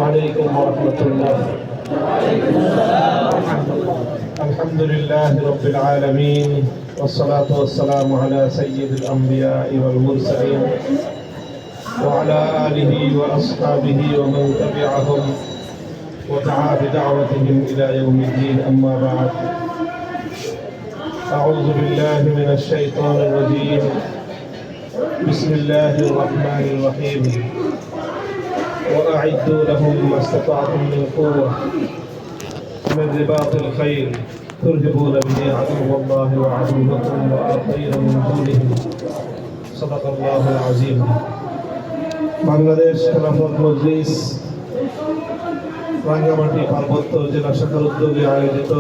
عليكم ورحمة الله. الحمد لله رب العالمين، والصلاة والسلام على سيد الأنبياء والمرسلين وعلى آله وأصحابه ومن تبعهم ودعا بدعوتهم إلى يوم الدين. أما بعد، أعوذ بالله من الشيطان الرجيم. بسم الله الرحمن الرحيم. وأعدوا لهم ما استطعتم من قوة ومن رباط الخيل ترهبون به عدو الله وعدوكم وآخرين من دونهم. صدق الله العظيم. বাংলাদেশ খেলাফত মজলিস রাঙ্গামাটি পার্বত্য জেলা শাখার উদ্যোগে আয়োজিত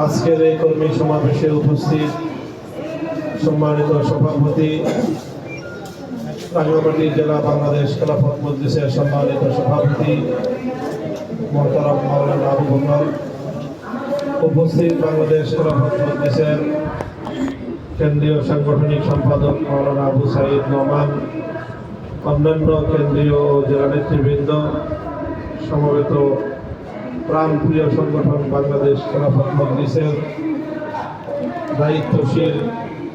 আজকের এই কর্মী সমাবেশে উপস্থিত সম্মানিত সভাপতি, রাঙ্গামাটি জেলা বাংলাদেশ খেলাফত মজলিসের সম্মানিত সভাপতি মোহতারাম মাওলানা আবু বকর, উপস্থিত বাংলাদেশ খেলাফত মজলিসের কেন্দ্রীয় সাংগঠনিক সম্পাদক মাওলানা আবু সাঈদ নোমান, অন্যান্য কেন্দ্রীয় ও জেলা নেতৃবৃন্দ, সমবেত প্রাণপ্রিয় সংগঠন বাংলাদেশ খেলাফত মজলিসের দায়িত্বশীল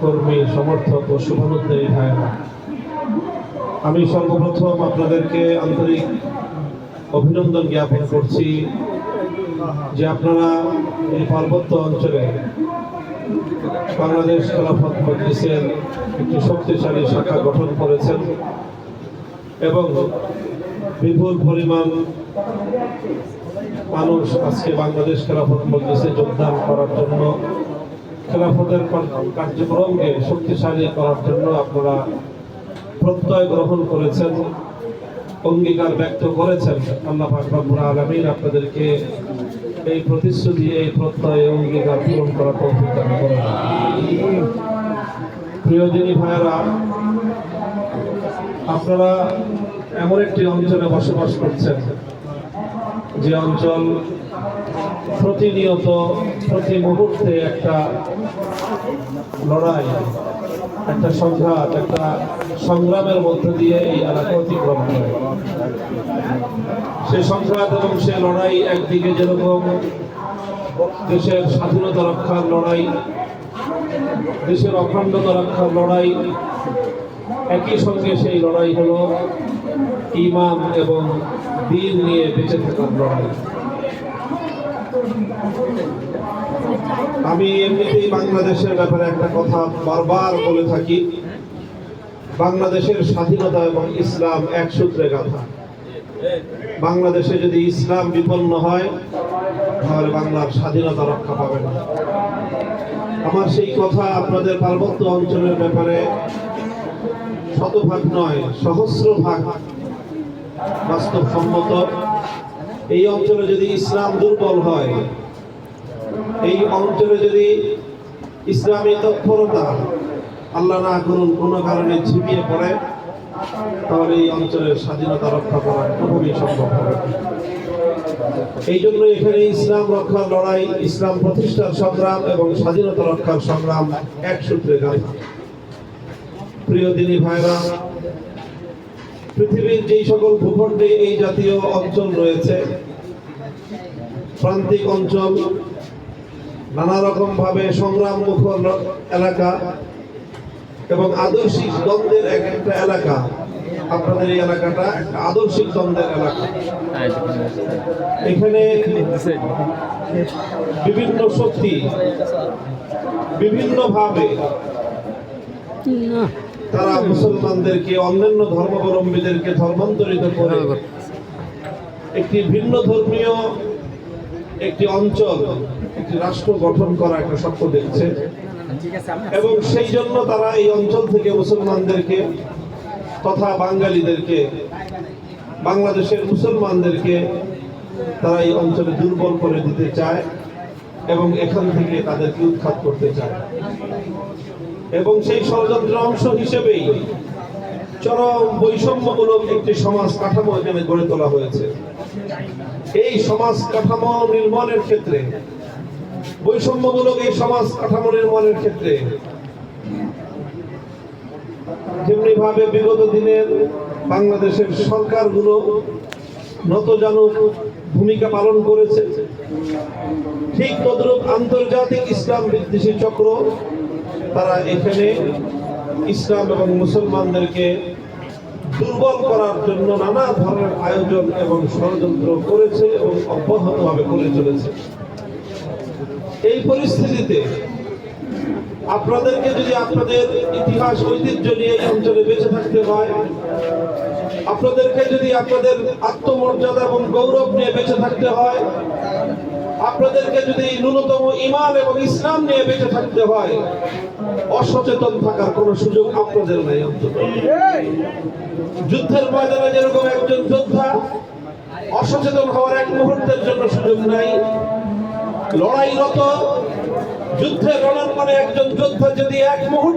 কর্মী, সমর্থক ও শুভানুদ্দায়ী ভাইয়েরা, আমি সর্বপ্রথম আপনাদেরকে আন্তরিক অভিনন্দন জ্ঞাপন করছি যে আপনারা এই পার্বত্য অঞ্চলে বাংলাদেশ খেলাফত মজলিসের একটি শক্তিশালী শাখা গঠন করেছেন এবং বিপুল পরিমাণ মানুষ আজকে বাংলাদেশ খেলাফত মজলিসে যোগদান করার জন্য, খেলাফতের কার্যক্রমকে শক্তিশালী করার জন্য আপনারা প্রত্যয় গ্রহণ করেছেন, অঙ্গীকার ব্যক্ত করেছেন। আল্লাহ পাক রব্বুল আলামিন আপনাদেরকে এই প্রতিশ্রুতি, এই প্রত্যয়, অঙ্গীকার পূরণ করার তৌফিক দান করুন। প্রিয় দিনী ভাইয়েরা, আপনারা এমন একটি অঞ্চলে বসবাস করছেন যে অঞ্চল প্রতিনিয়ত, প্রতি মুহূর্তে একটা লড়াই, একটা সংঘাত, একটা সংগ্রামের মধ্য দিয়ে এই এলাকা অতিক্রম করে। সে সংঘাত এবং সে লড়াই একদিকে যেরকম দেশের স্বাধীনতা রক্ষার লড়াই, দেশের অখণ্ডতা রক্ষার লড়াই, একই সঙ্গে সেই লড়াই হলো ঈমান এবং দ্বীন নিয়ে বেঁচে থাকার লড়াই। আমি এমনিতেই বাংলাদেশের ব্যাপারে একটা কথা বারবার বলে থাকি, বাংলাদেশের স্বাধীনতা এবং ইসলাম এক সূত্রে গাঁথা। বাংলাদেশে যদি ইসলাম বিপন্ন হয় তাহলে বাংলার স্বাধীনতা রক্ষা পাবে না। আমার সেই কথা আপনাদের পার্বত্য অঞ্চলের ব্যাপারে শতভাগ নয়, সহস্র ভাগ বাস্তবসম্মত। এই অঞ্চলে যদি ইসলাম দুর্বল হয়, এই অঞ্চলে যদি ইসলামী তৎপরতা আল্লাহ না করুন কোনো কারণে ঝিমিয়ে পড়ে, তাহলে এই অঞ্চলের স্বাধীনতা রক্ষা করা কোনোভাবেই সম্ভব হবে না। এই জন্য এখানে ইসলাম রক্ষার লড়াই, ইসলাম প্রতিষ্ঠার সংগ্রাম এবং স্বাধীনতা রক্ষার সংগ্রাম এক সূত্রে গাঁথা। প্রিয় দিনী ভাইরা, পৃথিবীর যেই সকল ভূখণ্ডে এই জাতীয় অঞ্চল রয়েছে, প্রান্তিক অঞ্চল, নানা রকম ভাবে সংগ্রাম মুখর এলাকা এবং আদর্শিক দ্বন্দ্বের একটা এলাকা, আপনাদের এই এলাকাটা একটা আদর্শিক দ্বন্দ্বের এলাকা। এখানে বিভিন্ন শক্তি বিভিন্ন ভাবে তারা মুসলমানদেরকে, অন্যান্য ধর্মাবলম্বীদেরকে ধর্মান্তরিত করে একটি ভিন্ন ধর্মীয় একটি অঞ্চল, একটি রাষ্ট্র গঠন করা একটা স্বপ্ন দেখছে এবং সেই জন্য তারা এই অঞ্চল থেকে মুসলমানদেরকে তথা বাঙালিদেরকে, বাংলাদেশের মুসলমানদেরকে তারা এই অঞ্চলে দুর্বল করে দিতে চায় এবং এখান থেকে তাদেরকে উৎখাত করতে চায়। এবং সেই ষড়যন্ত্রের অংশ হিসেবেই চরম বৈষম্যমূলক একটি সমাজ কাঠামো এখানে গড়ে তোলা হয়েছে। এই সমাজ কাঠামো নির্মাণের ক্ষেত্রে, বৈষম্যমূলক এই সমাজ কাঠামো নির্মাণের ক্ষেত্রে যেমনি ভাবে বিগত দিনের বাংলাদেশের সরকারগুলো নতজানু ভূমিকা পালন করেছে, ঠিক তদ্রূপ আন্তর্জাতিক ইসলাম বিদ্বেষী চক্র তারা এখানে ইসলাম এবং মুসলমানদেরকে দুর্বল করার জন্য নানা ধরনের আয়োজন এবং ষড়যন্ত্র করেছে এবং অব্যাহতভাবে করে চলেছে। এই পরিস্থিতিতে আপনাদেরকে যদি আপনাদের ইতিহাস ঐতিহ্য নিয়ে এই অঞ্চলে বেঁচে থাকতে হয়, আপনাদেরকে যদি আপনাদের আত্মমর্যাদা এবং গৌরব নিয়ে বেঁচে থাকতে হয়, আপনাদেরকে যদি ন্যূনতম ঈমান এবং ইসলাম নিয়ে বেঁচে থাকতে হয়, অসচেতন থাকার কোনো সুযোগ আপনাদের নাই। অন্তত যুদ্ধের ময়দানে যেরকম একজন যোদ্ধা অসচেতন হওয়ার এক মুহূর্তের জন্য সুযোগ নাই, লড়াইরত যুদ্ধের রণাঙ্গনে একজন যোদ্ধা যদি এক মুহূর্ত